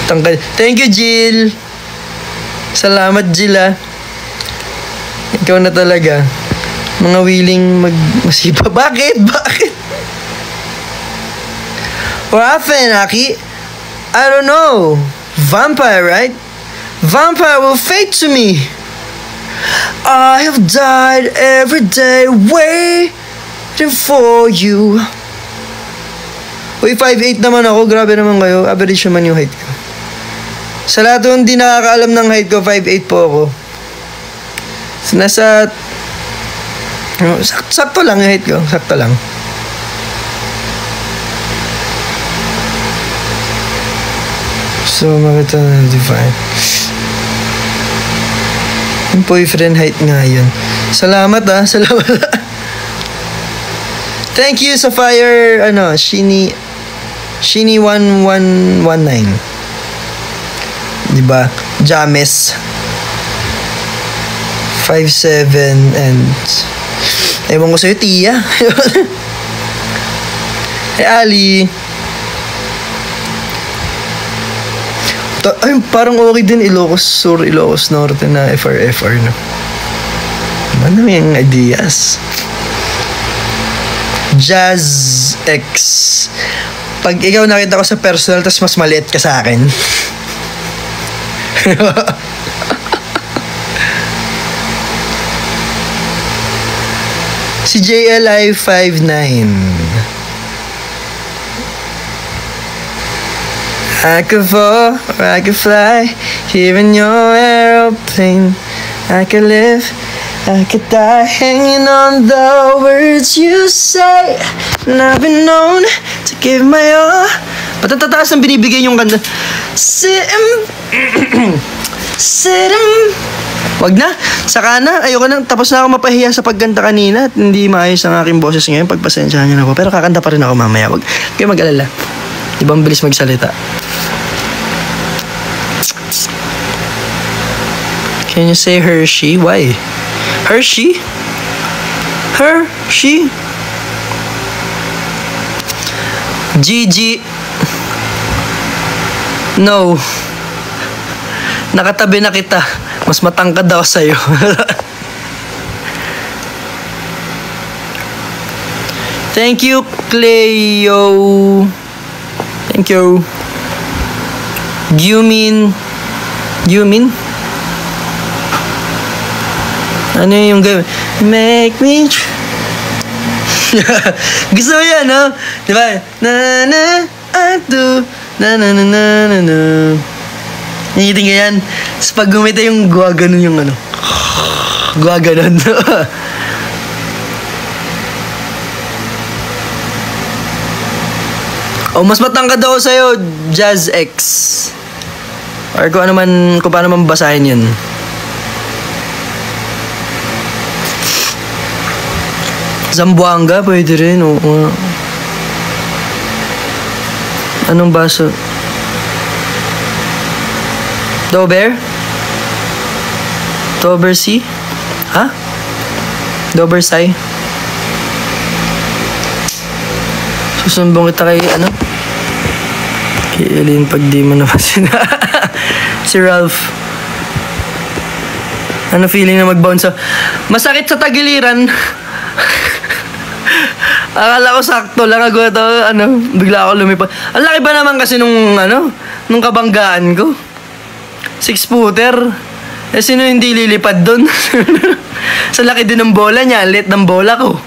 Tangkad. Thank you, Jill. Salamat, Jill, ah. Ikaw na talaga. Mga willing masipa. Bakit? Bakit? What happened, Aki? I don't know. Vampire, right? Vampire will fade to me. I have died every day waiting for you. Uy, 5'8 naman ako. Grabe naman kayo. Average naman yung height ko. Sa lahat yung hindi nakakaalam ng height ko, 5'8 po ako. Nasa... sakto lang yung height ko. Sakto lang. So, makita na divine. Yung boyfriend height nga yun. Salamat, ah. Salamat. Thank you, Sapphire, Shini 1119. Diba? James 5'7" and ewan ko sa'yo, Tia. Ali. Ay, parang okay din Ilocos Sur, Ilocos Norte na FR, no? Ano yung ideas? Jazz X. Pag ikaw nakita ko sa personal tas mas maliit ka sa akin. Si JLI 59. I could fall or I could fly here in your aeroplane. I could live, I could die hanging on the words you say. And I've been known to give my all. Ba't ang tataas ang binibigay yung kanta? Sitting. Wag na, saka na, ayoko na, tapos na ako mapahiya sa pagkanta kanina at hindi maayos ang aking boses ngayon, pagpasensyahan niyo na ako, pero kakanta pa rin ako mamaya, wag kayo mag-alala, ibang bilis magsalita. Can you say Hershey? Why? Hershey? Hershey? Gigi. No. Nakatabi na kita. Mas matangkad ako sa'yo. Thank you, Cleo. Thank you. Gumin? Ano yung gawin? Make me... Gusto mo yan, no? Diba? Na, I do. Na. Nangiting ka yan. Tapos pag gumita yung guwaganon yung ano. Guwaganon. Mas matangkad ako sa'yo, Jazz X. Or kung paano man basahin yun. Zamboanga, pwede rin. Oo. Anong baso? Dober? Dobersea? Ha? Dobersay? Susumbong kita kay kay Eileen pag di mo naman si Ralph. Ano feeling na mag-bounce? Masakit sa tagiliran. Akala ko sakto lang ako ito, bigla ako lumipad. Ang laki ba naman kasi nung kabanggaan ko? 6-footer. Sino hindi lilipad doon? Sa laki din ng bola niya, lit ng bola ko.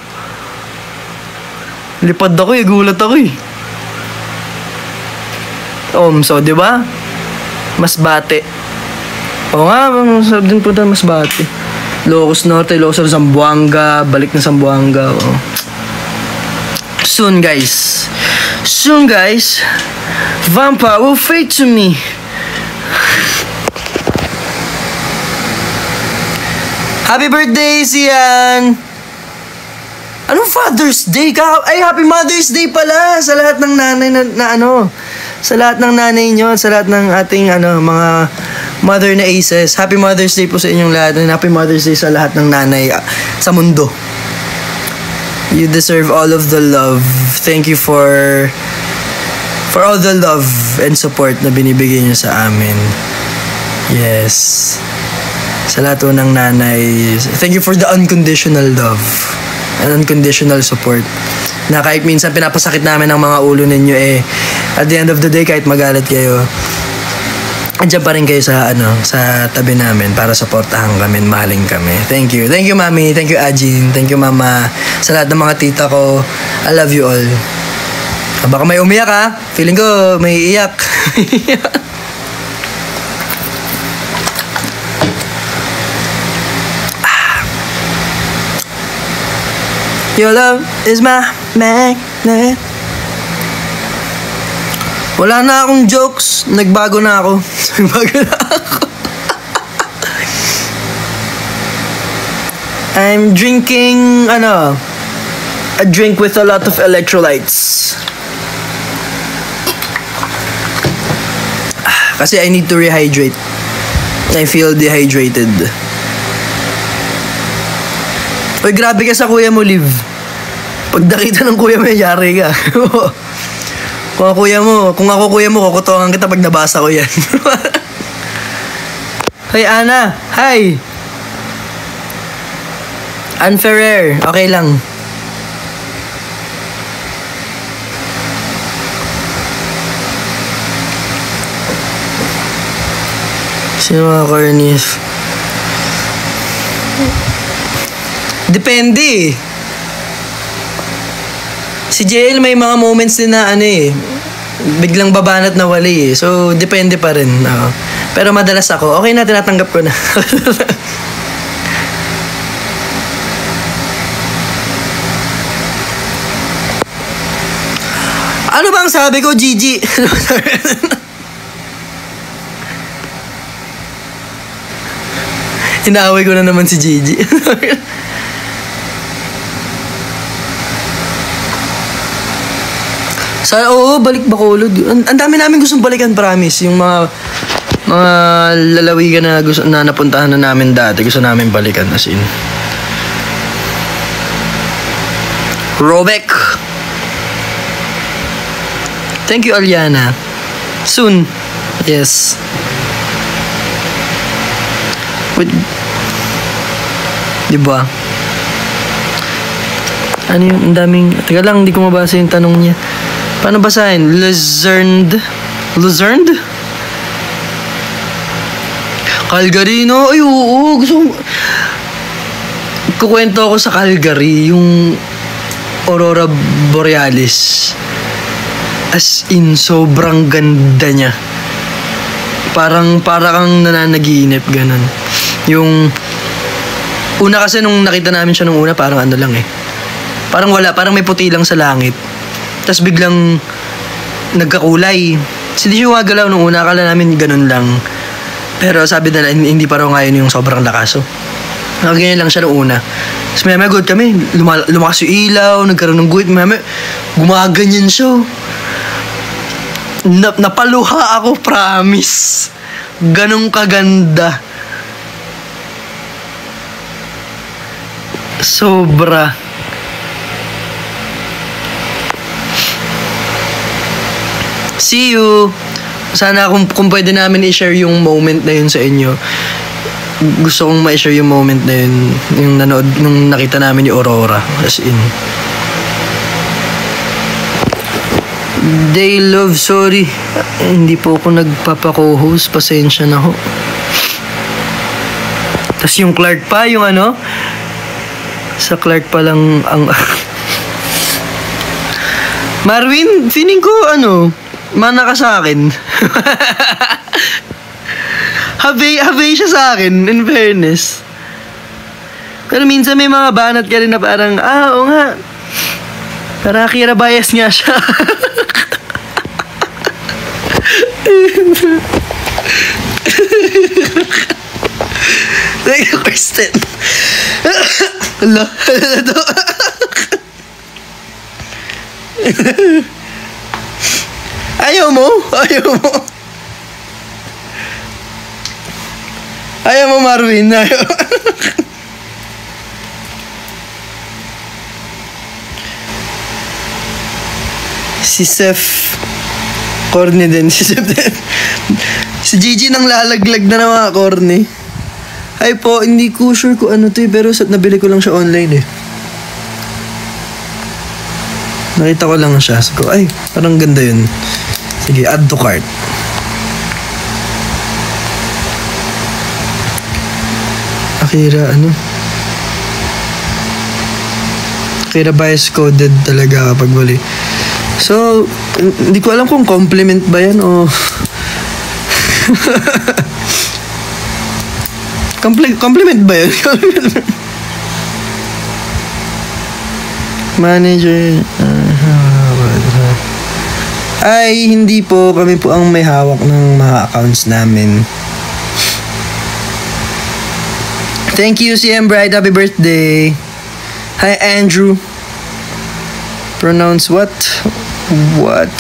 Lipad ako gulat ako so, di ba? Masbate. Oo nga, masarap din po tayo Masbate. Ilocos Norte, Ilocos Sur, Zamboanga, balik na Zamboanga. Soon guys, Vampire will fade to me. Happy birthday, Sian! Anong Father's Day? Ay, Happy Mother's Day pala sa lahat ng nanay sa lahat ng nanay nyo, sa lahat ng ating mga mother na aces. Happy Mother's Day po sa inyong lahat, and Happy Mother's Day sa lahat ng nanay sa mundo. You deserve all of the love. Thank you for For all the love and support na binibigay niyo sa amin. Yes. Sa lahat po ng nanay, thank you for the unconditional love and unconditional support. Na kahit minsan pinapasakit namin ang mga ulo ninyo at the end of the day, kahit magalit kayo, andyan pa rin kayo sa tabi namin para supportahan kami, mahalin kami. Thank you. Thank you, Mami. Thank you, Ajin. Thank you, Mama. Sa lahat ng mga tita ko, I love you all. Baka may umiyak ha. Feeling ko may iyak. Your love is my magnet. Wala na akong jokes. Nagbago na ako. I'm drinking, a drink with a lot of electrolytes. Kasi I need to rehydrate. I feel dehydrated. Uy, grabe ka sa kuya mo, Liv. Pag nakita ng kuya mo, yari ka. Kung ako kuya mo, kukutongan kita pag nabasa ko yan. Hey, Ana. Hi. Ann Ferrer. Okay lang. Sino mga cornies? Depende. Si JL may mga moments din na biglang babanat na wali So, depende pa rin. Pero madalas ako, okay na, tinatanggap ko na. Ano bang sabi ko, Gigi? Inaaway ko na naman si Gigi. Balik Bacolod. Ang dami namin gustong balikan, promise. Yung mga lalawigan na gusto na napuntahan na namin dati, gusto namin balikan as in. Robek. Thank you, Aliana. Soon. Yes. Wait. Diba? Ano yung daming... Teka lang, hindi ko mabasa yung tanong niya. Paano basahin? Luzerned? Calgary, no? Ay, oo. Gusto ko... Kukwento ako sa Calgary, yung Aurora Borealis. As in, sobrang ganda niya. Para kang nananaginip, ganun. Yung... Una kasi nung nakita namin siya nung una, parang lang Parang wala, parang may puti lang sa langit. Tapos biglang nagkakulay. Hindi siya gumagalaw nung una. Akala namin ganun lang. Pero sabi nila, hindi pa raw ngayon yung sobrang lakas. So, nakaganyan lang siya nung una. Tapos may good kami. Lumakas yung ilaw, nagkaroon ng guhit. May gumaganyan siya. Napaluha ako, promise. Ganong kaganda. Sobra. See you. Sana kung pwede namin i-share yung moment na yun sa inyo. Gusto kong ma-share yung moment na yun. Yung nanood, nung nakita namin yung Aurora. As in. They love, sorry. Hindi po ako nagpapa-co-host. Pasensya na ho. Tapos yung Clark pa, yung sa Clark pa lang ang... Marvin, feeling ko mana ka sa akin. Habay siya sa akin, in fairness. Pero minsan may mga banat ka rin na parang, oo nga. Para Akira bias nga siya. Thank you, Kristen. Hello. Ayaw mo? Ayaw mo, Marvin? Ayaw. Si Seth. Corny din si September. Si Gigi nang lalaglag na ng mga corny. Ay po, hindi ko sure kung ano to eh, pero nabili ko lang siya online eh. Nakita ko lang siya. So, ay, parang ganda yun. Sige, add to cart. Akira, ano? Akira bias coded talaga kapag bali. So, hindi ko alam kung compliment ba yan o... compliment ba yun? Manager... ay, hindi po. Kami po ang may hawak ng mga accounts namin. Thank you, CM Bride. Happy birthday. Hi, Andrew. Pronounce what? What?